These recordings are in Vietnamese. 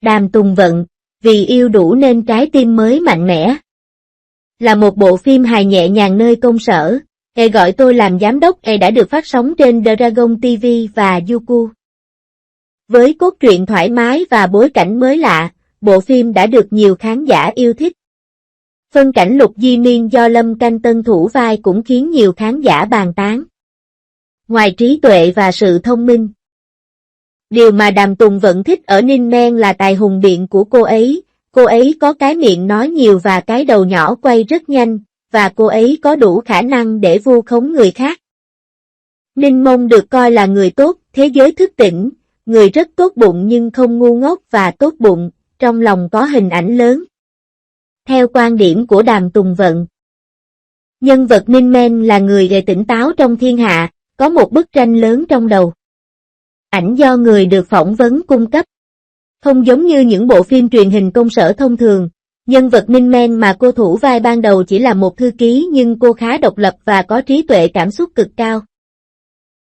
Đàm Tùng Vận, vì yêu đủ nên trái tim mới mạnh mẽ. Là một bộ phim hài nhẹ nhàng nơi công sở, gọi tôi làm giám đốc đã được phát sóng trên Dragon TV và Youku. Với cốt truyện thoải mái và bối cảnh mới lạ, bộ phim đã được nhiều khán giả yêu thích. Phân cảnh Lục Di Miên do Lâm Canh Tân thủ vai cũng khiến nhiều khán giả bàn tán. Ngoài trí tuệ và sự thông minh, điều mà Đàm Tùng Vận thích ở Ninh Men là tài hùng biện của cô ấy có cái miệng nói nhiều và cái đầu nhỏ quay rất nhanh, và cô ấy có đủ khả năng để vu khống người khác. Ninh Mông được coi là người tốt, thế giới thức tỉnh, người rất tốt bụng nhưng không ngu ngốc và tốt bụng, trong lòng có hình ảnh lớn. Theo quan điểm của Đàm Tùng Vận, nhân vật Ninh Men là người tỉnh táo trong thiên hạ, có một bức tranh lớn trong đầu. Ảnh do người được phỏng vấn cung cấp. Không giống như những bộ phim truyền hình công sở thông thường, nhân vật Ninh Men mà cô thủ vai ban đầu chỉ là một thư ký nhưng cô khá độc lập và có trí tuệ cảm xúc cực cao.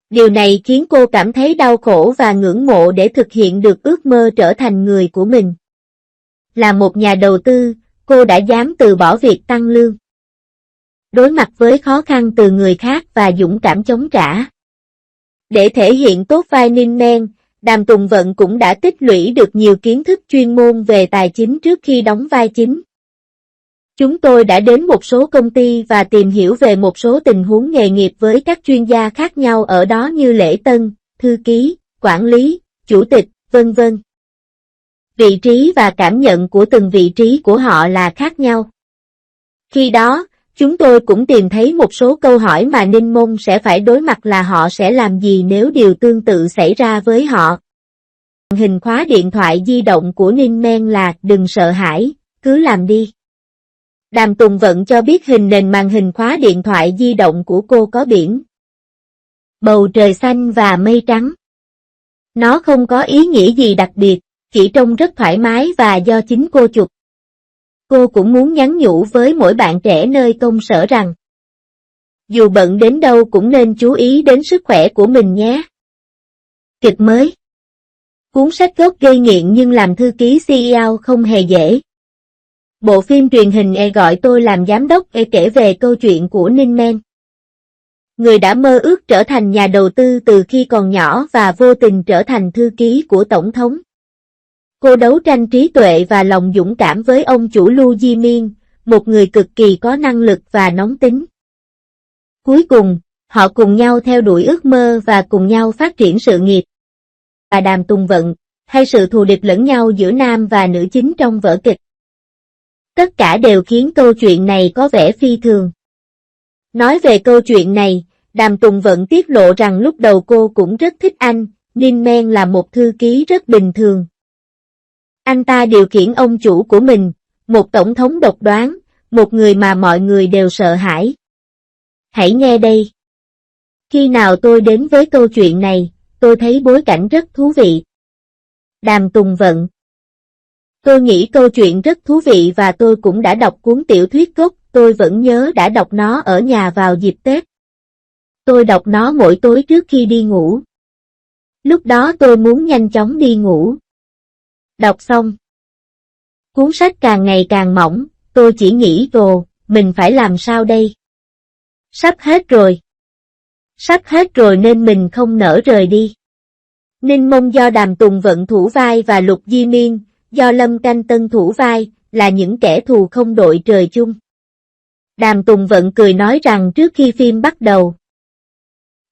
Điều này khiến cô cảm thấy đau khổ và ngưỡng mộ để thực hiện được ước mơ trở thành người của mình. Là một nhà đầu tư, cô đã dám từ bỏ việc tăng lương, đối mặt với khó khăn từ người khác và dũng cảm chống trả. Để thể hiện tốt vai Ninh Men, Đàm Tùng Vận cũng đã tích lũy được nhiều kiến thức chuyên môn về tài chính trước khi đóng vai chính. Chúng tôi đã đến một số công ty và tìm hiểu về một số tình huống nghề nghiệp với các chuyên gia khác nhau ở đó như lễ tân, thư ký, quản lý, chủ tịch, vân vân. Vị trí và cảm nhận của từng vị trí của họ là khác nhau. Khi đó, chúng tôi cũng tìm thấy một số câu hỏi mà Ninh Mông sẽ phải đối mặt là họ sẽ làm gì nếu điều tương tự xảy ra với họ. Màn hình khóa điện thoại di động của Ninh Men là "Đừng sợ hãi, cứ làm đi". Đàm Tùng Vận cho biết hình nền màn hình khóa điện thoại di động của cô có biển, bầu trời xanh và mây trắng. Nó không có ý nghĩa gì đặc biệt, chỉ trông rất thoải mái và do chính cô chụp. Cô cũng muốn nhắn nhủ với mỗi bạn trẻ nơi công sở rằng, dù bận đến đâu cũng nên chú ý đến sức khỏe của mình nhé. Kịch mới. Cuốn sách gốc gây nghiện nhưng làm thư ký CEO không hề dễ. Bộ phim truyền hình gọi tôi làm giám đốc kể về câu chuyện của Ninh Men, người đã mơ ước trở thành nhà đầu tư từ khi còn nhỏ và vô tình trở thành thư ký của tổng thống. Cô đấu tranh trí tuệ và lòng dũng cảm với ông chủ Lu Di Miên, một người cực kỳ có năng lực và nóng tính. Cuối cùng, họ cùng nhau theo đuổi ước mơ và cùng nhau phát triển sự nghiệp. Và Đàm Tùng Vận, hay sự thù địch lẫn nhau giữa nam và nữ chính trong vở kịch. Tất cả đều khiến câu chuyện này có vẻ phi thường. Nói về câu chuyện này, Đàm Tùng Vận tiết lộ rằng lúc đầu cô cũng rất thích anh, Ninh Men là một thư ký rất bình thường. Anh ta điều khiển ông chủ của mình, một tổng thống độc đoán, một người mà mọi người đều sợ hãi. Hãy nghe đây. Khi nào tôi đến với câu chuyện này, tôi thấy bối cảnh rất thú vị. Đàm Tùng Vận. Tôi nghĩ câu chuyện rất thú vị và tôi cũng đã đọc cuốn tiểu thuyết gốc, tôi vẫn nhớ đã đọc nó ở nhà vào dịp Tết. Tôi đọc nó mỗi tối trước khi đi ngủ. Lúc đó tôi muốn nhanh chóng đi ngủ. Đọc xong, cuốn sách càng ngày càng mỏng, tôi chỉ nghĩ mình phải làm sao đây? Sắp hết rồi. Sắp hết rồi nên mình không nỡ rời đi. Ninh Mông do Đàm Tùng Vận thủ vai và Lục Di Miên, do Lâm Canh Tân thủ vai, là những kẻ thù không đội trời chung. Đàm Tùng Vận cười nói rằng trước khi phim bắt đầu,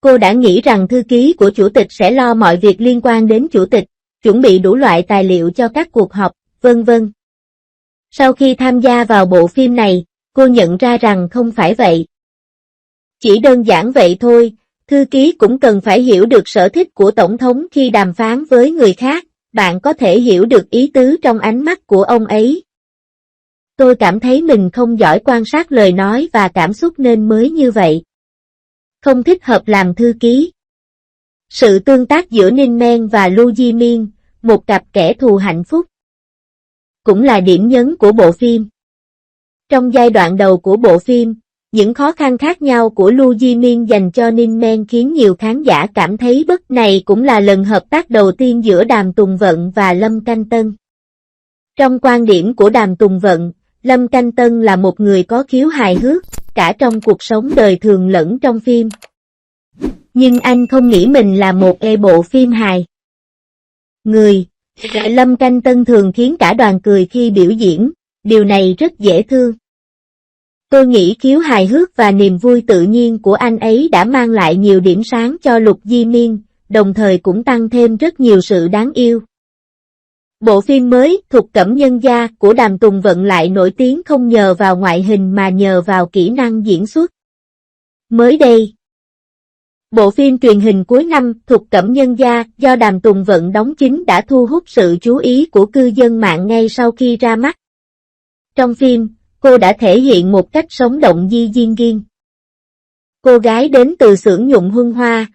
cô đã nghĩ rằng thư ký của chủ tịch sẽ lo mọi việc liên quan đến chủ tịch, chuẩn bị đủ loại tài liệu cho các cuộc họp, vân vân. Sau khi tham gia vào bộ phim này, cô nhận ra rằng không phải vậy. Chỉ đơn giản vậy thôi, thư ký cũng cần phải hiểu được sở thích của tổng thống khi đàm phán với người khác, bạn có thể hiểu được ý tứ trong ánh mắt của ông ấy. Tôi cảm thấy mình không giỏi quan sát lời nói và cảm xúc nên mới như vậy. Không thích hợp làm thư ký. Sự tương tác giữa Ninh Men và Lu Di Miên, một cặp kẻ thù hạnh phúc, cũng là điểm nhấn của bộ phim. Trong giai đoạn đầu của bộ phim, những khó khăn khác nhau của Lu Di Miên dành cho Ninh Men khiến nhiều khán giả cảm thấy này cũng là lần hợp tác đầu tiên giữa Đàm Tùng Vận và Lâm Canh Tân. Trong quan điểm của Đàm Tùng Vận, Lâm Canh Tân là một người có khiếu hài hước, cả trong cuộc sống đời thường lẫn trong phim. Nhưng anh không nghĩ mình là một bộ phim hài. Người, Lâm Canh Tân thường khiến cả đoàn cười khi biểu diễn, điều này rất dễ thương. Tôi nghĩ khiếu hài hước và niềm vui tự nhiên của anh ấy đã mang lại nhiều điểm sáng cho Lục Di Miên, đồng thời cũng tăng thêm rất nhiều sự đáng yêu. Bộ phim mới Thục Cẩm Nhân Gia của Đàm Tùng Vận lại nổi tiếng không nhờ vào ngoại hình mà nhờ vào kỹ năng diễn xuất. Mới đây, bộ phim truyền hình cuối năm Thục Cẩm Nhân Gia do Đàm Tùng Vận đóng chính đã thu hút sự chú ý của cư dân mạng ngay sau khi ra mắt. Trong phim, cô đã thể hiện một cách sống động di diên riêng. Cô gái đến từ xưởng nhuộm huân hoa,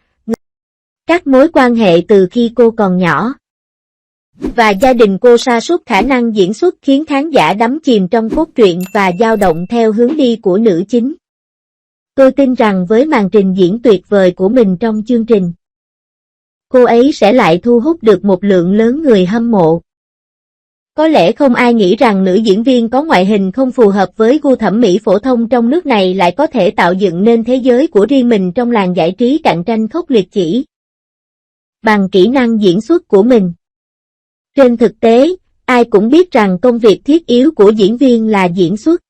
các mối quan hệ từ khi cô còn nhỏ, và gia đình cô sa sút khả năng diễn xuất khiến khán giả đắm chìm trong cốt truyện và dao động theo hướng đi của nữ chính. Tôi tin rằng với màn trình diễn tuyệt vời của mình trong chương trình, cô ấy sẽ lại thu hút được một lượng lớn người hâm mộ. Có lẽ không ai nghĩ rằng nữ diễn viên có ngoại hình không phù hợp với gu thẩm mỹ phổ thông trong nước này lại có thể tạo dựng nên thế giới của riêng mình trong làng giải trí cạnh tranh khốc liệt chỉ bằng kỹ năng diễn xuất của mình. Trên thực tế, ai cũng biết rằng công việc thiết yếu của diễn viên là diễn xuất.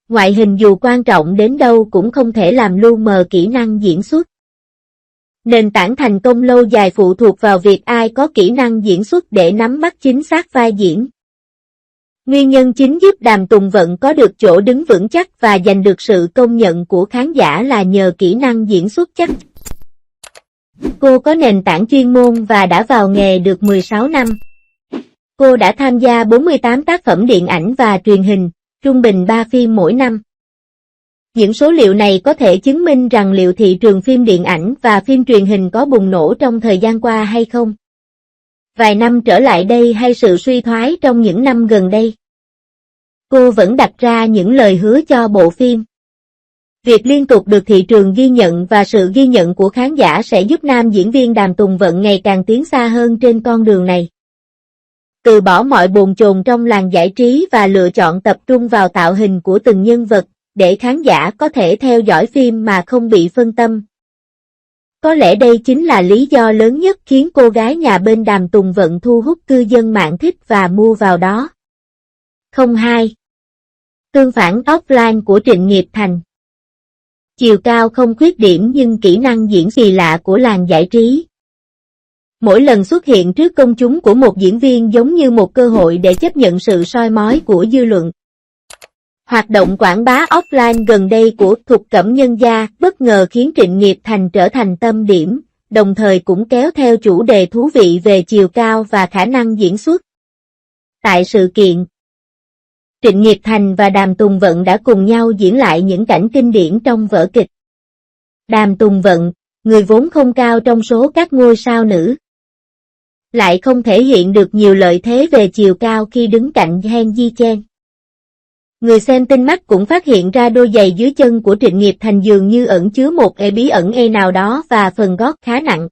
Ngoại hình dù quan trọng đến đâu cũng không thể làm lu mờ kỹ năng diễn xuất. Nền tảng thành công lâu dài phụ thuộc vào việc ai có kỹ năng diễn xuất để nắm bắt chính xác vai diễn. Nguyên nhân chính giúp Đàm Tùng Vận có được chỗ đứng vững chắc và giành được sự công nhận của khán giả là nhờ kỹ năng diễn xuất chắc. Cô có nền tảng chuyên môn và đã vào nghề được 16 năm. Cô đã tham gia 48 tác phẩm điện ảnh và truyền hình, trung bình 3 phim mỗi năm. Những số liệu này có thể chứng minh rằng liệu thị trường phim điện ảnh và phim truyền hình có bùng nổ trong thời gian qua hay không. Vài năm trở lại đây hay sự suy thoái trong những năm gần đây. Cô vẫn đặt ra những lời hứa cho bộ phim. Việc liên tục được thị trường ghi nhận và sự ghi nhận của khán giả sẽ giúp nam diễn viên Đàm Tùng Vận ngày càng tiến xa hơn trên con đường này. Từ bỏ mọi bồn chồn trong làng giải trí và lựa chọn tập trung vào tạo hình của từng nhân vật, để khán giả có thể theo dõi phim mà không bị phân tâm. Có lẽ đây chính là lý do lớn nhất khiến cô gái nhà bên Đàm Tùng Vận thu hút cư dân mạng thích và mua vào đó. 02. Tương phản offline của Trịnh Nghiệp Thành. Chiều cao không khuyết điểm nhưng kỹ năng diễn kỳ lạ của làng giải trí. Mỗi lần xuất hiện trước công chúng của một diễn viên giống như một cơ hội để chấp nhận sự soi mói của dư luận. Hoạt động quảng bá offline gần đây của Thục Cẩm Nhân Gia bất ngờ khiến Trịnh Nghiệp Thành trở thành tâm điểm, đồng thời cũng kéo theo chủ đề thú vị về chiều cao và khả năng diễn xuất. Tại sự kiện, Trịnh Nghiệp Thành và Đàm Tùng Vận đã cùng nhau diễn lại những cảnh kinh điển trong vở kịch. Đàm Tùng Vận, người vốn không cao trong số các ngôi sao nữ, lại không thể hiện được nhiều lợi thế về chiều cao khi đứng cạnh Han Ji Chen. Người xem tinh mắt cũng phát hiện ra đôi giày dưới chân của Trịnh Nghiệp Thành dường như ẩn chứa một bí ẩn nào đó và phần gót khá nặng.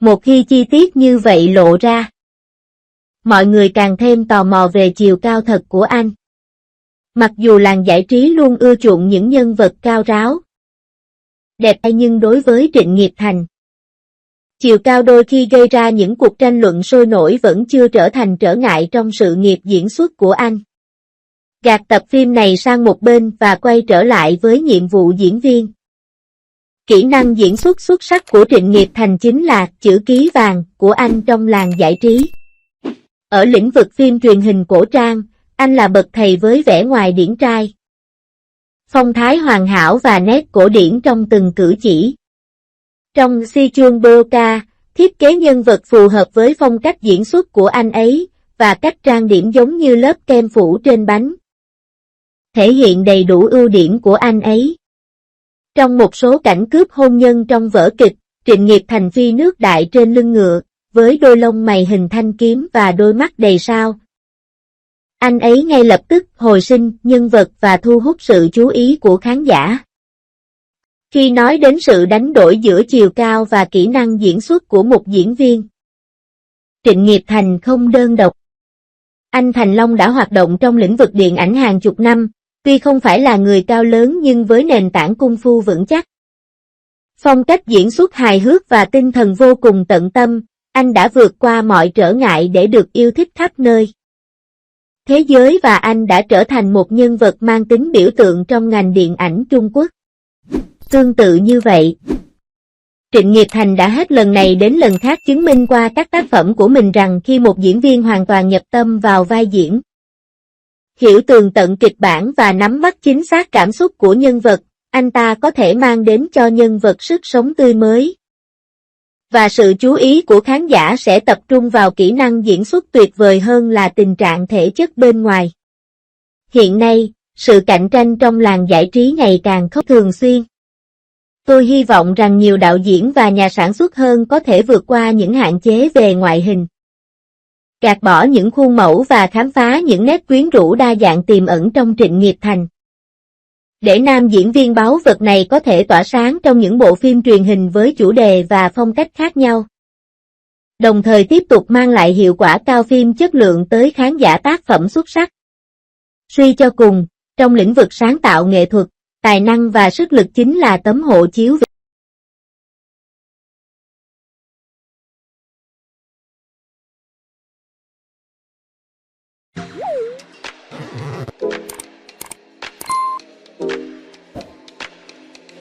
Một khi chi tiết như vậy lộ ra, mọi người càng thêm tò mò về chiều cao thật của anh. Mặc dù làng giải trí luôn ưa chuộng những nhân vật cao ráo, đẹp nhưng đối với Trịnh Nghiệp Thành, chiều cao đôi khi gây ra những cuộc tranh luận sôi nổi vẫn chưa trở thành trở ngại trong sự nghiệp diễn xuất của anh. Gạt tập phim này sang một bên và quay trở lại với nhiệm vụ diễn viên. Kỹ năng diễn xuất xuất sắc của Trịnh Nghiệp Thành chính là chữ ký vàng của anh trong làng giải trí. Ở lĩnh vực phim truyền hình cổ trang, anh là bậc thầy với vẻ ngoài điển trai, phong thái hoàn hảo và nét cổ điển trong từng cử chỉ. Trong Si Chuan Boca, thiết kế nhân vật phù hợp với phong cách diễn xuất của anh ấy, và cách trang điểm giống như lớp kem phủ trên bánh, thể hiện đầy đủ ưu điểm của anh ấy. Trong một số cảnh cướp hôn nhân trong vở kịch, Trịnh Nghiệp Thành phi nước đại trên lưng ngựa, với đôi lông mày hình thanh kiếm và đôi mắt đầy sao. Anh ấy ngay lập tức hồi sinh nhân vật và thu hút sự chú ý của khán giả. Khi nói đến sự đánh đổi giữa chiều cao và kỹ năng diễn xuất của một diễn viên, Trịnh Nghiệp Thành không đơn độc. Anh Thành Long đã hoạt động trong lĩnh vực điện ảnh hàng chục năm, tuy không phải là người cao lớn nhưng với nền tảng cung phu vững chắc. Phong cách diễn xuất hài hước và tinh thần vô cùng tận tâm, anh đã vượt qua mọi trở ngại để được yêu thích khắp nơi thế giới và anh đã trở thành một nhân vật mang tính biểu tượng trong ngành điện ảnh Trung Quốc. Tương tự như vậy, Trịnh Nghiệp Thành đã hết lần này đến lần khác chứng minh qua các tác phẩm của mình rằng khi một diễn viên hoàn toàn nhập tâm vào vai diễn, hiểu tường tận kịch bản và nắm bắt chính xác cảm xúc của nhân vật, anh ta có thể mang đến cho nhân vật sức sống tươi mới. Và sự chú ý của khán giả sẽ tập trung vào kỹ năng diễn xuất tuyệt vời hơn là tình trạng thể chất bên ngoài. Hiện nay, sự cạnh tranh trong làng giải trí ngày càng khốc thường xuyên. Tôi hy vọng rằng nhiều đạo diễn và nhà sản xuất hơn có thể vượt qua những hạn chế về ngoại hình, gạt bỏ những khuôn mẫu và khám phá những nét quyến rũ đa dạng tiềm ẩn trong Trịnh Nghiệp Thành, để nam diễn viên báu vật này có thể tỏa sáng trong những bộ phim truyền hình với chủ đề và phong cách khác nhau, đồng thời tiếp tục mang lại hiệu quả cao phim chất lượng tới khán giả tác phẩm xuất sắc. Suy cho cùng, trong lĩnh vực sáng tạo nghệ thuật, tài năng và sức lực chính là tấm hộ chiếu